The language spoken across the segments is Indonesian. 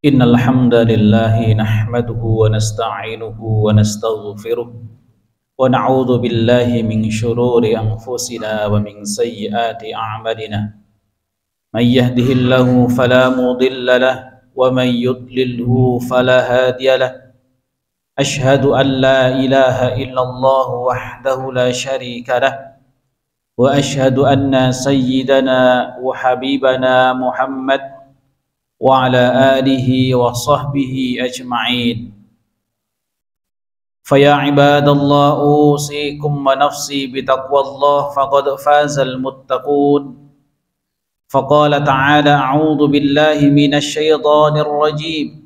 إن الحمد لله نحمده ونستعينه ونستغفره ونعوذ بالله من شرور أنفسنا ومن سيئات أعمالنا من يهده الله فلا مضل له ومن يضلله فلا هادي له أشهد أن لا إله إلا الله وحده لا شريك له وأشهد أن سيدنا وحبيبنا محمد وعلى آله وصحبه أجمعين فيا عباد الله أوصيكم ونفسي بتقوى الله فقد فاز المتقون فقال تعالى أعوذ بالله من الشيطان الرجيم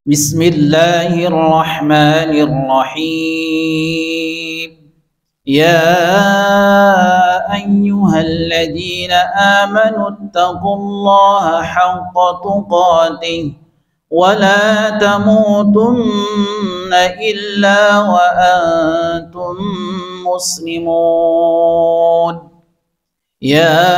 بسم الله الرحمن الرحيم يا أيها الذين آمنوا اتقوا الله حق تقاته ولا تموتن إلا وأنتم مسلمون يا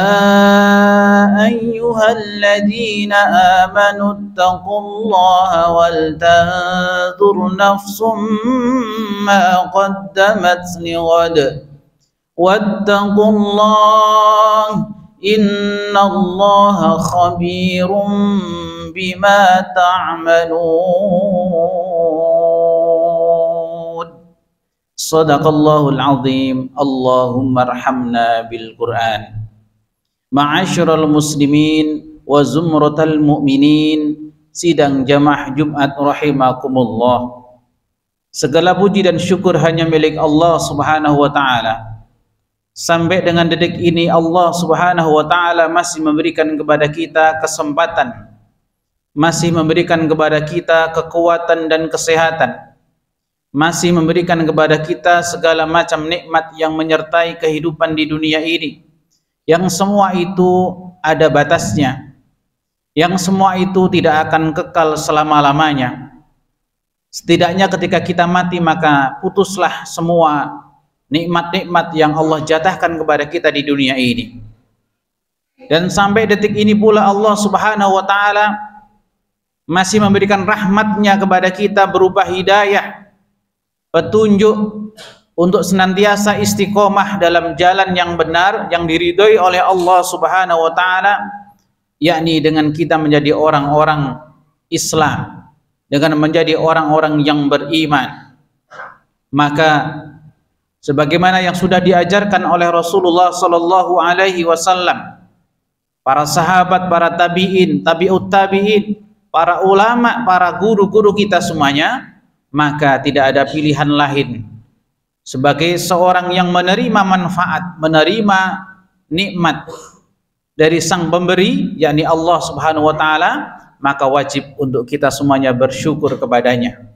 أيها الذين آمنوا اتقوا الله ولتنظر نفس ما قدمت لغد واتقوا الله إن الله خبير بما تعملون صدق الله العظيم اللهم ارحمنا بالقرآن Ma'asyiral muslimin wa zumratal mu'minin, sidang jamaah Jumat rahimakumullah. Segala puji dan syukur hanya milik Allah Subhanahu wa taala. Sampai dengan detik ini Allah Subhanahu wa taala masih memberikan kepada kita kesempatan, masih memberikan kepada kita kekuatan dan kesehatan, masih memberikan kepada kita segala macam nikmat yang menyertai kehidupan di dunia ini. Yang semua itu ada batasnya, yang semua itu tidak akan kekal selama-lamanya. Setidaknya ketika kita mati maka putuslah semua nikmat-nikmat yang Allah jatahkan kepada kita di dunia ini. Dan sampai detik ini pula Allah Subhanahu wa taala masih memberikan rahmatnya kepada kita berupa hidayah, petunjuk untuk senantiasa istiqomah dalam jalan yang benar yang diridhoi oleh Allah Subhanahu wa taala, yakni dengan kita menjadi orang-orang Islam, dengan menjadi orang-orang yang beriman. Maka sebagaimana yang sudah diajarkan oleh Rasulullah sallallahu alaihi wasallam, para sahabat, para tabi'in, tabi'ut tabi'in, para ulama, para guru-guru kita semuanya, maka tidak ada pilihan lain sebagai seorang yang menerima manfaat, menerima nikmat dari sang pemberi, yakni Allah Subhanahu wa taala, maka wajib untuk kita semuanya bersyukur kepadanya.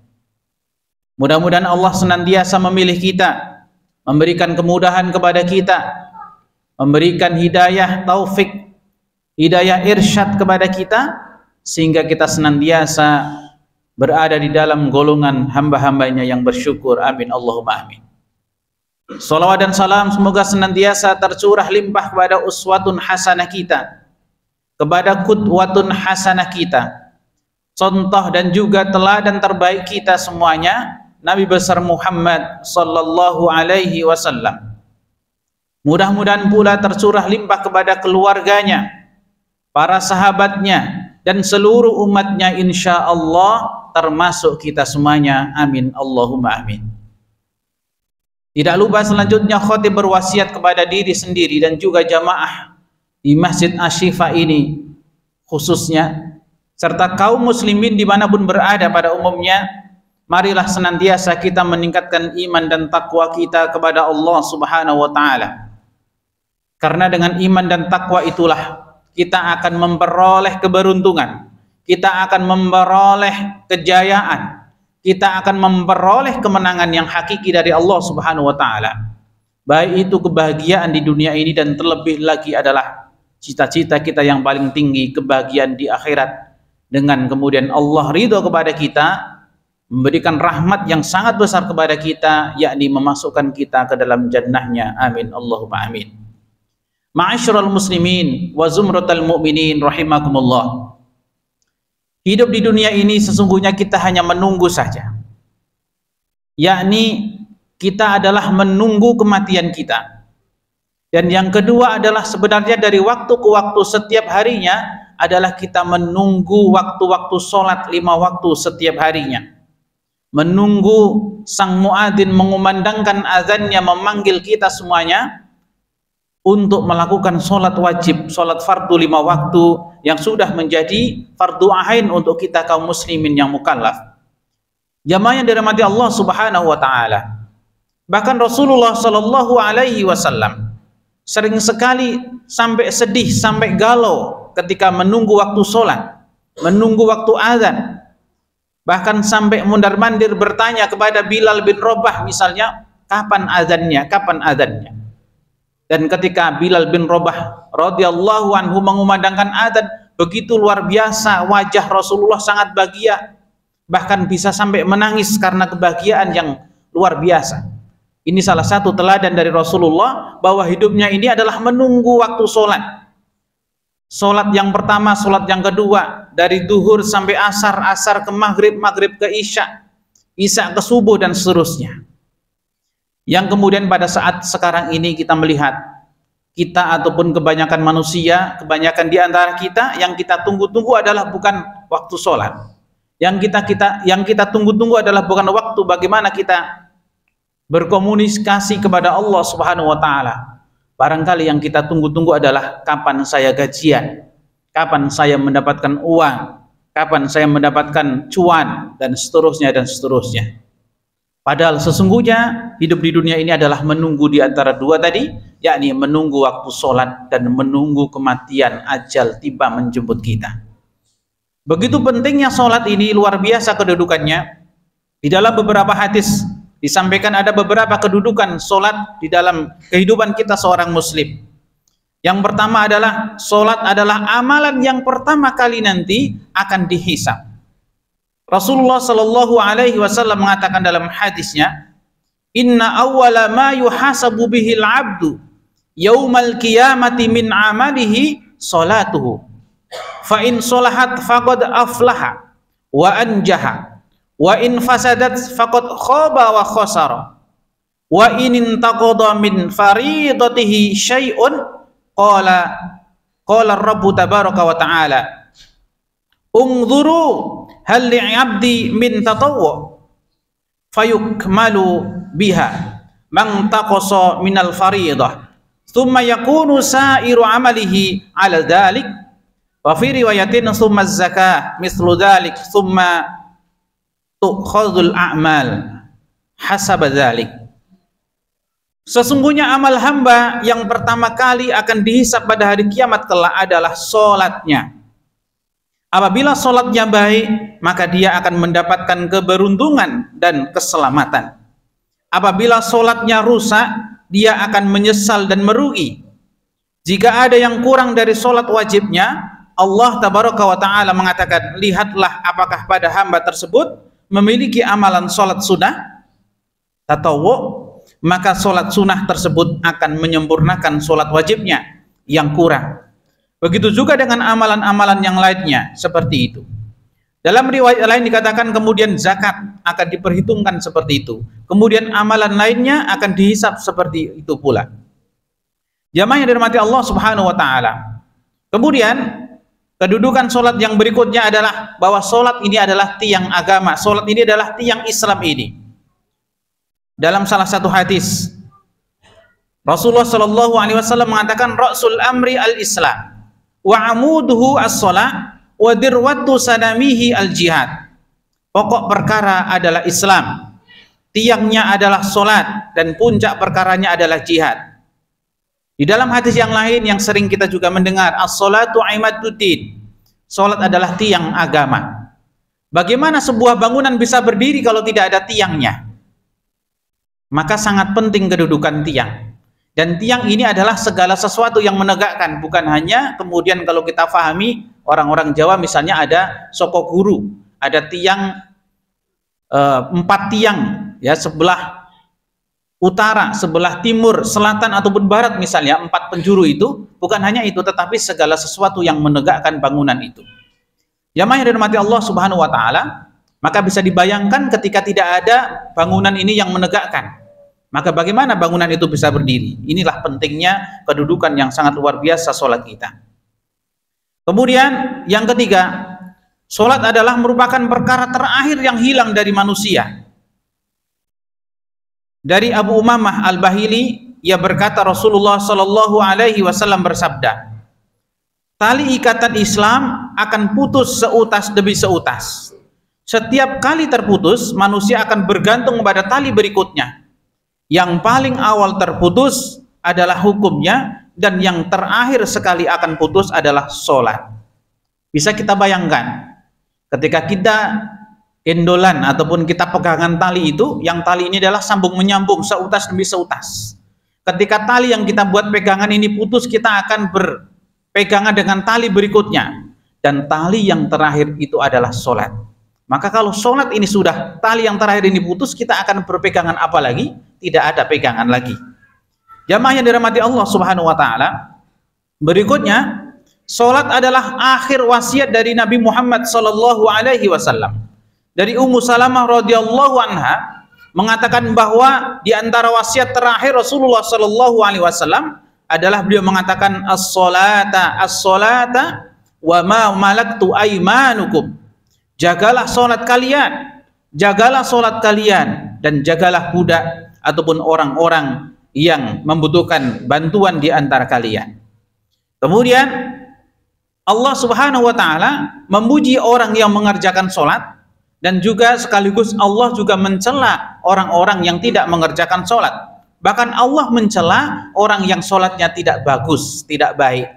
Mudah-mudahan Allah senantiasa memilih kita, memberikan kemudahan kepada kita, memberikan hidayah taufik, hidayah irsyad kepada kita, sehingga kita senantiasa berada di dalam golongan hamba-hambanya yang bersyukur. Amin Allahumma amin. Salawat dan salam semoga senantiasa tercurah limpah kepada uswatun hasanah kita, kepada qudwatun hasanah kita, contoh dan juga teladan terbaik kita semuanya, Nabi besar Muhammad sallallahu alaihi wasallam. Mudah-mudahan pula tercurah limpah kepada keluarganya, para sahabatnya, dan seluruh umatnya insyaallah, termasuk kita semuanya. Amin Allahumma amin. Tidak lupa selanjutnya khatib berwasiat kepada diri sendiri dan juga jamaah di Masjid Asy-Syifa ini khususnya, serta kaum muslimin dimanapun berada pada umumnya. Marilah senantiasa kita meningkatkan iman dan takwa kita kepada Allah Subhanahu wa taala. Karena dengan iman dan takwa itulah kita akan memperoleh keberuntungan, kita akan memperoleh kejayaan, kita akan memperoleh kemenangan yang hakiki dari Allah Subhanahu wa taala. Baik itu kebahagiaan di dunia ini, dan terlebih lagi adalah cita-cita kita yang paling tinggi, kebahagiaan di akhirat, dengan kemudian Allah ridho kepada kita, memberikan rahmat yang sangat besar kepada kita, yakni memasukkan kita ke dalam jannahnya. Amin Allahumma amin. Ma'asyiral muslimin wa zumratal mu'minin rahimakumullah. Hidup di dunia ini sesungguhnya kita hanya menunggu saja. Yakni kita adalah menunggu kematian kita. Dan yang kedua adalah sebenarnya dari waktu ke waktu setiap harinya adalah kita menunggu waktu-waktu sholat 5 waktu setiap harinya. Menunggu sang muadzin mengumandangkan azannya, memanggil kita semuanya untuk melakukan sholat wajib, sholat fardu 5 waktu yang sudah menjadi fardu ain untuk kita kaum muslimin yang mukallaf. Jamaah yang dirahmati Allah Subhanahu wa taala. Bahkan Rasulullah sallallahu alaihi wasallam sering sekali sampai sedih, sampai galau ketika menunggu waktu sholat, menunggu waktu azan. Bahkan sampai mundar-mandir bertanya kepada Bilal bin Rabah misalnya, kapan azannya, kapan azannya. Dan ketika Bilal bin Rabah radhiyallahu anhu mengumandangkan azan, begitu luar biasa wajah Rasulullah, sangat bahagia, bahkan bisa sampai menangis karena kebahagiaan yang luar biasa. Ini salah satu teladan dari Rasulullah bahwa hidupnya ini adalah menunggu waktu sholat. Sholat yang pertama, sholat yang kedua, dari duhur sampai asar, asar ke maghrib, maghrib ke isya, isya ke subuh, dan seterusnya. Yang kemudian pada saat sekarang ini kita melihat, kita ataupun kebanyakan manusia, kebanyakan di antara kita, yang kita tunggu-tunggu adalah bukan waktu sholat. Yang kita tunggu-tunggu adalah bukan waktu bagaimana kita berkomunikasi kepada Allah Subhanahu wa taala. Barangkali yang kita tunggu-tunggu adalah kapan saya gajian, kapan saya mendapatkan uang, kapan saya mendapatkan cuan, dan seterusnya dan seterusnya. Padahal sesungguhnya hidup di dunia ini adalah menunggu di antara dua tadi, yakni menunggu waktu sholat dan menunggu kematian, ajal tiba menjemput kita. Begitu pentingnya sholat ini, luar biasa kedudukannya. Di dalam beberapa hadis disampaikan ada beberapa kedudukan sholat di dalam kehidupan kita seorang muslim. Yang pertama adalah sholat adalah amalan yang pertama kali nanti akan dihisab. Rasulullah sallallahu alaihi wasallam mengatakan dalam hadisnya, inna awwala ma yuhasabu bihil abdu yaumal qiyamati min amalihi sholatuhu fa in sholahat faqad aflaha wa anjaha wa in fasadat faqad khaba wa khasara wa in intaqada min faridatihi syai'un qala rabbu tabaraka wa ta'ala unzuru hal li'abdi min tatawwu fayukmalu biha man taqasa minal faridah thumma yakunu sa'iru amalihi ala dhalik wa fi riwayatin thumma az-zakah mislu dhalik thumma tukhadhul a'mal hasaba dzalik. Sesungguhnya amal hamba yang pertama kali akan dihisab pada hari kiamat kelak adalah salatnya. Apabila salatnya baik, maka dia akan mendapatkan keberuntungan dan keselamatan. Apabila salatnya rusak, dia akan menyesal dan merugi. Jika ada yang kurang dari salat wajibnya, Allah tabaraka wa taala mengatakan, lihatlah apakah pada hamba tersebut memiliki amalan sholat sunnah tatawwu, maka sholat sunnah tersebut akan menyempurnakan sholat wajibnya yang kurang. Begitu juga dengan amalan-amalan yang lainnya seperti itu. Dalam riwayat lain dikatakan kemudian zakat akan diperhitungkan seperti itu. Kemudian amalan lainnya akan dihisab seperti itu pula. Jamaah yang dirahmati Allah Subhanahu wa taala. Kemudian kedudukan sholat yang berikutnya adalah bahwa sholat ini adalah tiang agama. Sholat ini adalah tiang Islam ini. Dalam salah satu hadis, Rasulullah Shallallahu Alaihi Wasallam mengatakan, Rasul amri al-Islam, wa amuduhu as-sholat, wa dirwatu sanamihi al-jihad. Pokok perkara adalah Islam, tiangnya adalah sholat, dan puncak perkaranya adalah jihad. Di dalam hadis yang lain yang sering kita juga mendengar, as-sholatu imaduddin, sholat adalah tiang agama. Bagaimana sebuah bangunan bisa berdiri kalau tidak ada tiangnya? Maka sangat penting kedudukan tiang. Dan tiang ini adalah segala sesuatu yang menegakkan, bukan hanya kemudian kalau kita fahami orang-orang Jawa misalnya ada soko guru, ada tiang 4 tiang ya, sebelah utara, sebelah timur, selatan ataupun barat misalnya, 4 penjuru itu, bukan hanya itu, tetapi segala sesuatu yang menegakkan bangunan itu. Jamaah yang dirahmati Allah Subhanahu wa taala, maka bisa dibayangkan ketika tidak ada bangunan ini yang menegakkan, maka bagaimana bangunan itu bisa berdiri? Inilah pentingnya kedudukan yang sangat luar biasa sholat kita. Kemudian yang ketiga, sholat adalah merupakan perkara terakhir yang hilang dari manusia. Dari Abu Umamah Al-Bahili, ia berkata Rasulullah Shallallahu Alaihi Wasallam bersabda, tali ikatan Islam akan putus seutas demi seutas. Setiap kali terputus, manusia akan bergantung pada tali berikutnya. Yang paling awal terputus adalah hukumnya, dan yang terakhir sekali akan putus adalah sholat. Bisa kita bayangkan, ketika kita endolan ataupun kita pegangan tali itu, yang tali ini adalah sambung menyambung seutas demi seutas. Ketika tali yang kita buat pegangan ini putus, kita akan berpegangan dengan tali berikutnya, dan tali yang terakhir itu adalah sholat. Maka kalau sholat ini sudah, tali yang terakhir ini putus, kita akan berpegangan apa lagi? Tidak ada pegangan lagi. Jamaah yang dirahmati Allah Subhanahu wa taala, berikutnya sholat adalah akhir wasiat dari Nabi Muhammad sallallahu alaihi wasallam. Dari Ummu Salamah radhiyallahu anha mengatakan bahwa di antara wasiat terakhir Rasulullah sallallahu alaihi wasallam adalah beliau mengatakan as-salata wa ma malaktu aymanukum. Jagalah salat kalian, jagalah salat kalian, dan jagalah budak ataupun orang-orang yang membutuhkan bantuan di antara kalian. Kemudian Allah Subhanahu wa taala memuji orang yang mengerjakan salat, dan juga sekaligus Allah juga mencela orang-orang yang tidak mengerjakan sholat. Bahkan Allah mencela orang yang sholatnya tidak bagus, tidak baik.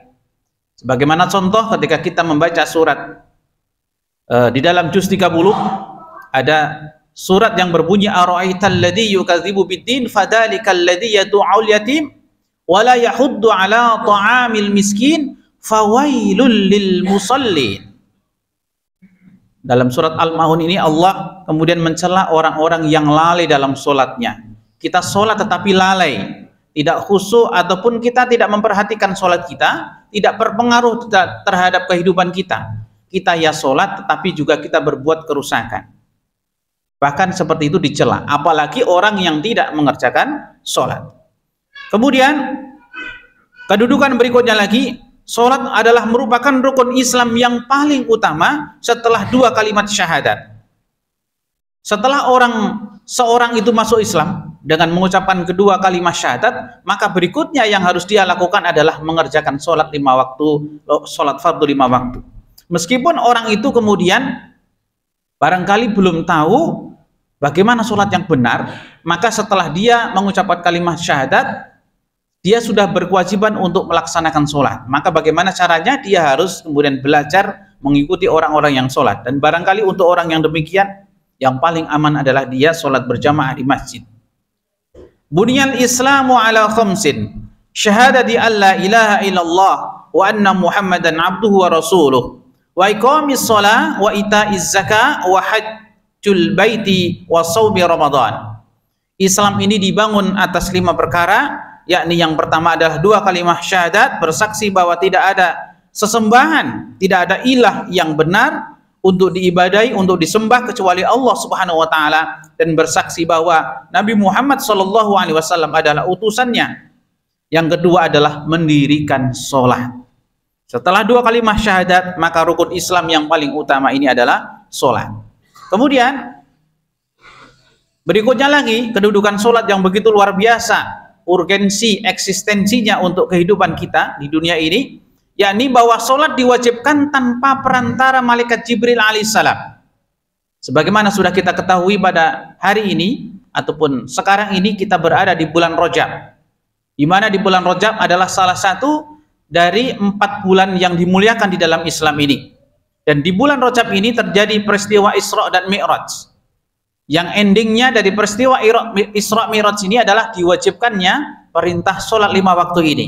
Sebagaimana contoh ketika kita membaca surat di dalam juz 30 ada surat yang berbunyi ara'aital ladzi yukadzibu biddin fadzalikal ladzi yad'ul yatim wa la yahuddu ala ta'amil miskin fawailul lil musallin. Dalam surat Al-Maun ini Allah kemudian mencela orang-orang yang lalai dalam sholatnya. Kita sholat tetapi lalai, tidak khusyuk, ataupun kita tidak memperhatikan sholat kita, tidak berpengaruh terhadap kehidupan kita. Kita ya sholat tetapi juga kita berbuat kerusakan. Bahkan seperti itu dicela, apalagi orang yang tidak mengerjakan sholat. Kemudian kedudukan berikutnya lagi, sholat adalah merupakan rukun Islam yang paling utama setelah dua kalimat syahadat. Setelah seorang itu masuk Islam dengan mengucapkan kedua kalimat syahadat, maka berikutnya yang harus dia lakukan adalah mengerjakan sholat 5 waktu, sholat fardu 5 waktu. Meskipun orang itu kemudian barangkali belum tahu bagaimana sholat yang benar, maka setelah dia mengucapkan kalimat syahadat, dia sudah berkewajiban untuk melaksanakan sholat. Maka bagaimana caranya? Dia harus kemudian belajar mengikuti orang-orang yang sholat. Dan barangkali untuk orang yang demikian, yang paling aman adalah dia sholat berjamaah di masjid. Bunyal Islamu ala khamsin, syahadati an la ilaha illallah wa anna muhammadan abduhu wa rasuluh, wa iqamis sholah wa ita'iz zakah wa hajjul baiti wa sawmi ramadan. Islam ini dibangun atas 5 perkara, yakni yang pertama adalah 2 kalimat syahadat, bersaksi bahwa tidak ada sesembahan, tidak ada ilah yang benar untuk diibadahi, untuk disembah kecuali Allah Subhanahu wa taala, dan bersaksi bahwa Nabi Muhammad sallallahu alaihi wasallam adalah utusannya. Yang kedua adalah mendirikan sholat. Setelah 2 kalimat syahadat, maka rukun Islam yang paling utama ini adalah sholat. Kemudian berikutnya lagi, kedudukan sholat yang begitu luar biasa, urgensi eksistensinya untuk kehidupan kita di dunia ini, yakni bahwa sholat diwajibkan tanpa perantara malaikat Jibril alaihissalam. Sebagaimana sudah kita ketahui pada hari ini ataupun sekarang ini kita berada di bulan Rajab, di mana di bulan Rajab adalah salah satu dari 4 bulan yang dimuliakan di dalam Islam ini. Dan di bulan Rajab ini terjadi peristiwa Isra dan Mi'raj, yang endingnya dari peristiwa Isra Mi'raj ini adalah diwajibkannya perintah sholat 5 waktu ini.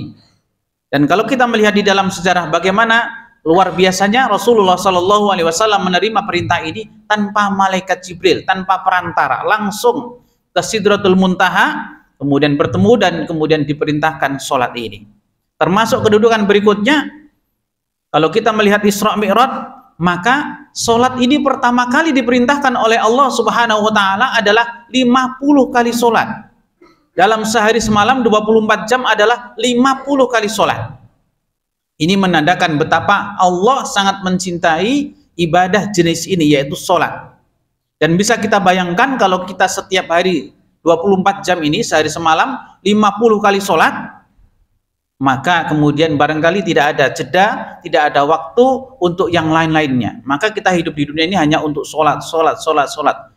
Dan kalau kita melihat di dalam sejarah bagaimana luar biasanya Rasulullah Shallallahu Alaihi Wasallam menerima perintah ini tanpa malaikat Jibril, tanpa perantara, langsung ke Sidratul Muntaha, kemudian bertemu dan kemudian diperintahkan sholat ini. Termasuk kedudukan berikutnya, kalau kita melihat Isra Mi'raj, maka sholat ini pertama kali diperintahkan oleh Allah Subhanahu wa Ta'ala adalah 50 kali sholat. Dalam sehari semalam 24 jam adalah 50 kali sholat. Ini menandakan betapa Allah sangat mencintai ibadah jenis ini, yaitu sholat. Dan bisa kita bayangkan kalau kita setiap hari 24 jam ini, sehari semalam 50 kali sholat, maka kemudian barangkali tidak ada jeda, tidak ada waktu untuk yang lain-lainnya. Maka kita hidup di dunia ini hanya untuk sholat,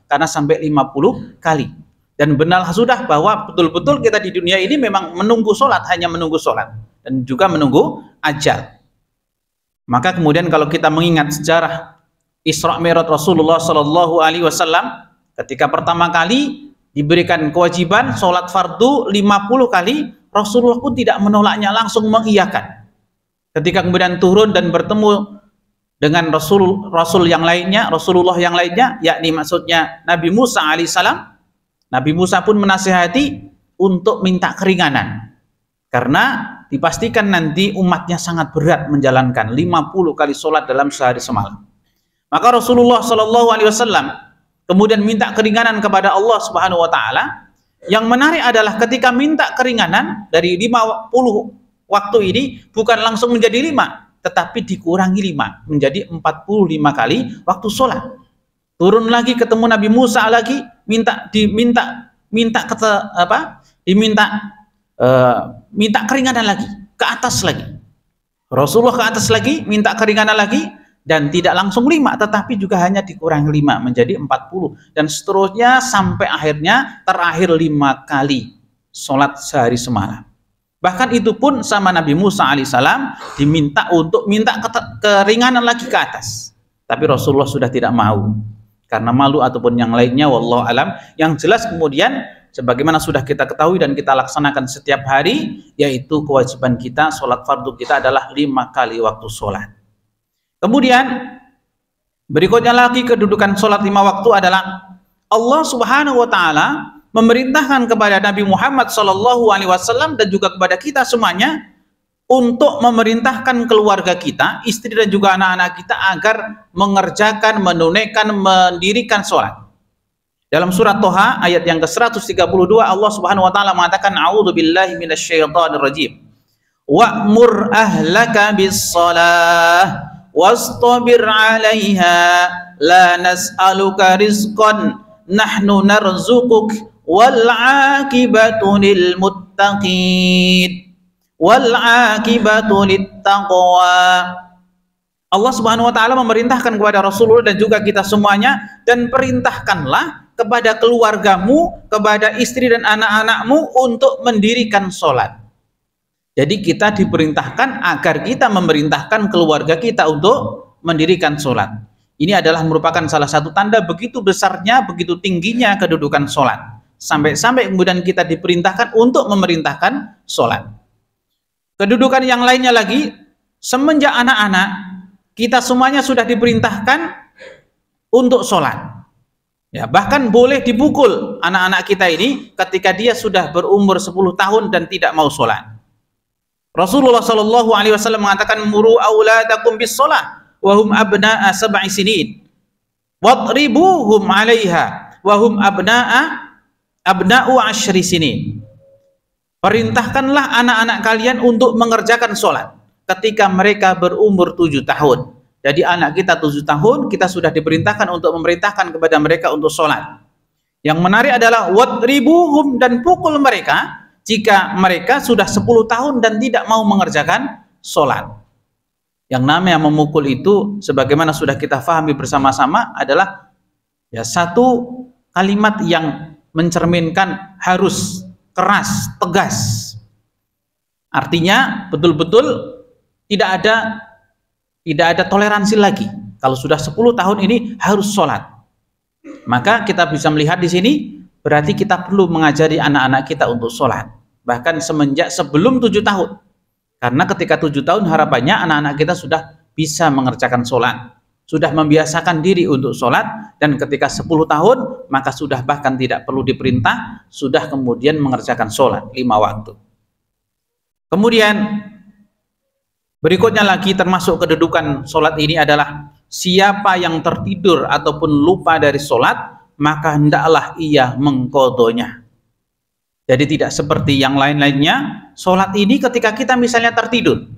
karena sampai 50 kali. Dan benar sudah bahwa betul-betul kita di dunia ini memang menunggu sholat, hanya menunggu sholat. Dan juga menunggu ajal. Maka kemudian kalau kita mengingat sejarah Isra Mi'raj Rasulullah Sallallahu Alaihi Wasallam, ketika pertama kali diberikan kewajiban sholat fardu 50 kali, Rasulullah pun tidak menolaknya, langsung mengiyakan. Ketika kemudian turun dan bertemu dengan Rasul yang lainnya, Rasulullah yang lainnya, yakni maksudnya Nabi Musa alaihissalam, Nabi Musa pun menasihati untuk minta keringanan. Karena dipastikan nanti umatnya sangat berat menjalankan 50 kali sholat dalam sehari semalam. Maka Rasulullah Shallallahu Alaihi Wasallam kemudian minta keringanan kepada Allah Subhanahu Wa Taala. Yang menarik adalah ketika minta keringanan dari 50 waktu ini bukan langsung menjadi 5, tetapi dikurangi 5 menjadi 45 kali waktu sholat. Turun lagi ketemu Nabi Musa lagi, minta keringanan lagi, ke atas lagi. Rasulullah ke atas lagi, minta keringanan lagi, dan tidak langsung 5, tetapi juga hanya dikurangi 5 menjadi 40, dan seterusnya sampai akhirnya terakhir 5 kali sholat sehari semalam. Bahkan itu pun sama Nabi Musa alaihissalam diminta untuk minta keringanan lagi ke atas, tapi Rasulullah sudah tidak mau karena malu ataupun yang lainnya, wallahu alam. Yang jelas kemudian sebagaimana sudah kita ketahui dan kita laksanakan setiap hari, yaitu kewajiban kita, sholat fardu kita adalah 5 kali waktu sholat. Kemudian berikutnya lagi kedudukan sholat 5 waktu adalah Allah Subhanahu Wa Taala memerintahkan kepada Nabi Muhammad Sallallahu Alaihi Wasallam dan juga kepada kita semuanya untuk memerintahkan keluarga kita, istri dan juga anak-anak kita agar mengerjakan, menunaikan, mendirikan sholat. Dalam surat Toha ayat yang ke-132 Allah Subhanahu wa taala mengatakan, a'udzubillahi minasyaitonir rajim. Wa'mur ahlaka bis-shalah wastabir 'alaiha la nas'aluka rizqan nahnu narzuquk wal 'aqibatu lil muttaqin. Wal 'aqibatu littaqwa. Allah Subhanahu wa taala memerintahkan kepada Rasulullah dan juga kita semuanya, dan perintahkanlah kepada keluargamu, kepada istri dan anak-anakmu untuk mendirikan sholat. Jadi kita diperintahkan agar kita memerintahkan keluarga kita untuk mendirikan sholat. Ini adalah merupakan salah satu tanda begitu besarnya, begitu tingginya kedudukan sholat. Sampai-sampai kemudian kita diperintahkan untuk memerintahkan sholat. Kedudukan yang lainnya lagi, semenjak anak-anak, kita semuanya sudah diperintahkan untuk sholat. Ya, bahkan boleh dipukul anak-anak kita ini ketika dia sudah berumur 10 tahun dan tidak mau sholat. Rasulullah Shallallahu Alaihi Wasallam mengatakan, muru auladakum bis sholah wahum abna'a sab'i sinin wadribuhum 'alaiha wahum abna'u 10 sinin. Perintahkanlah anak-anak kalian untuk mengerjakan sholat ketika mereka berumur 7 tahun. Jadi anak kita 7 tahun, kita sudah diperintahkan untuk memerintahkan kepada mereka untuk sholat. Yang menarik adalah wadribuhum, dan pukul mereka jika mereka sudah 10 tahun dan tidak mau mengerjakan sholat. Yang namanya memukul itu, sebagaimana sudah kita fahami bersama-sama, adalah ya satu kalimat yang mencerminkan harus keras, tegas. Artinya betul-betul tidak ada toleransi lagi. Kalau sudah 10 tahun ini harus sholat. Maka kita bisa melihat di sini berarti kita perlu mengajari anak-anak kita untuk sholat. Bahkan semenjak sebelum 7 tahun. Karena ketika 7 tahun harapannya anak-anak kita sudah bisa mengerjakan sholat. Sudah membiasakan diri untuk sholat, dan ketika 10 tahun maka sudah bahkan tidak perlu diperintah, sudah kemudian mengerjakan sholat 5 waktu. Kemudian berikutnya lagi termasuk kedudukan sholat ini adalah siapa yang tertidur ataupun lupa dari sholat, maka hendaklah ia mengqadhonya. Jadi tidak seperti yang lain-lainnya, sholat ini ketika kita misalnya tertidur.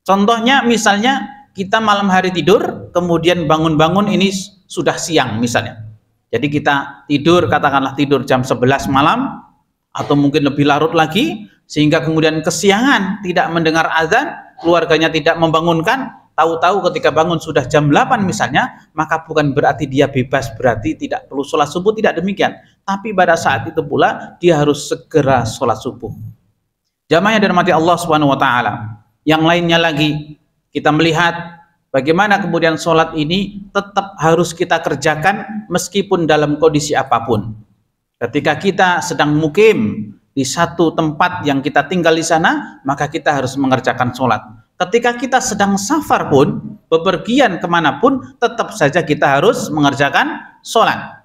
Contohnya misalnya kita malam hari tidur, kemudian bangun-bangun ini sudah siang misalnya. Jadi kita tidur, katakanlah tidur jam 11 malam, atau mungkin lebih larut lagi, sehingga kemudian kesiangan tidak mendengar azan, keluarganya tidak membangunkan, tahu-tahu ketika bangun sudah jam 8 misalnya, maka bukan berarti dia bebas, berarti tidak perlu sholat subuh, tidak demikian. Tapi pada saat itu pula dia harus segera sholat subuh. Jamaah yang dirahmati Allah Subhanahu wa taala. Yang lainnya lagi, kita melihat bagaimana kemudian sholat ini tetap harus kita kerjakan meskipun dalam kondisi apapun. Ketika kita sedang mukim di satu tempat yang kita tinggal di sana, maka kita harus mengerjakan sholat. Ketika kita sedang safar pun, bepergian kemanapun, tetap saja kita harus mengerjakan sholat.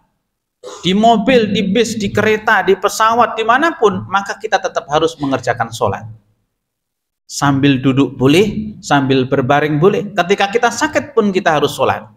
Di mobil, di bis, di kereta, di pesawat, dimanapun, maka kita tetap harus mengerjakan sholat. Sambil duduk boleh, sambil berbaring boleh. Ketika kita sakit pun kita harus sholat.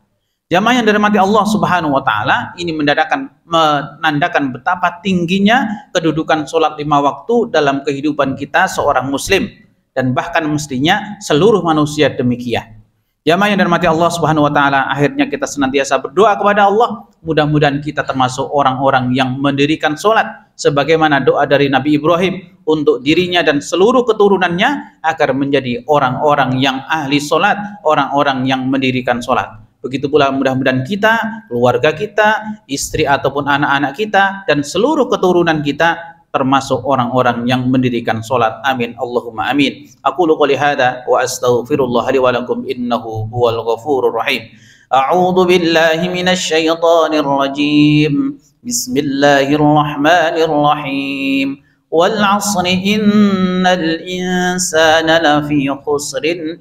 Jamaah yang dirahmati Allah Subhanahu wa taala, ini menandakan betapa tingginya kedudukan sholat 5 waktu dalam kehidupan kita seorang muslim, dan bahkan mestinya seluruh manusia demikian. Jamaah yang dirahmati Allah Subhanahu wa taala, akhirnya kita senantiasa berdoa kepada Allah, mudah-mudahan kita termasuk orang-orang yang mendirikan sholat sebagaimana doa dari Nabi Ibrahim untuk dirinya dan seluruh keturunannya agar menjadi orang-orang yang ahli sholat, orang-orang yang mendirikan sholat. Begitu pula mudah-mudahan kita, keluarga kita, istri ataupun anak-anak kita, dan seluruh keturunan kita termasuk orang-orang yang mendirikan sholat. Amin Allahumma amin. Aqulu qouli hadza wa astaghfirullah li wa lakum innahu huwal ghafurur rahim. A'udzu billahi minasy syaithanir rajim. Bismillahirrahmanirrahim. Wal 'asri innal insana lafi khusrin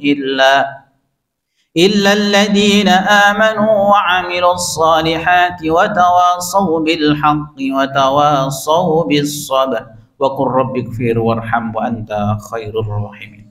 إلا الذين آمنوا وعملوا الصالحات وتواصوا بالحق وتواصوا بالصبر وقل رب اغفر وارحم وأنت خير الراحمين.